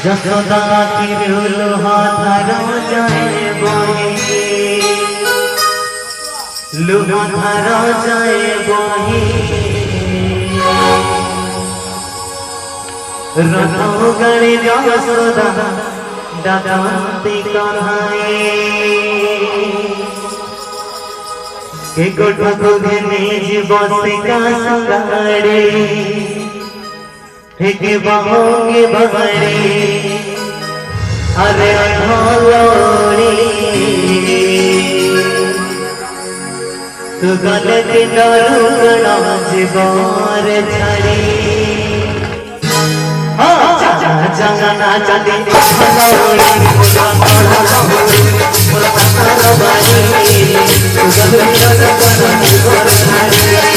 जसोदा की लुहा धारो जाए बोही लुहा धारो जाए बोही रनो गणी जसोदा दादांती कन्हाई के गोठा को घनेज बसिका संगाड़े के बहोंगे बहरे अरे ढोलोड़ी तू गलती डरुगणा जीवार छड़ी जंगना चली ढोलोड़ी मोर पत्थर बारी तू गलती डरुगणा जीवार छड़ी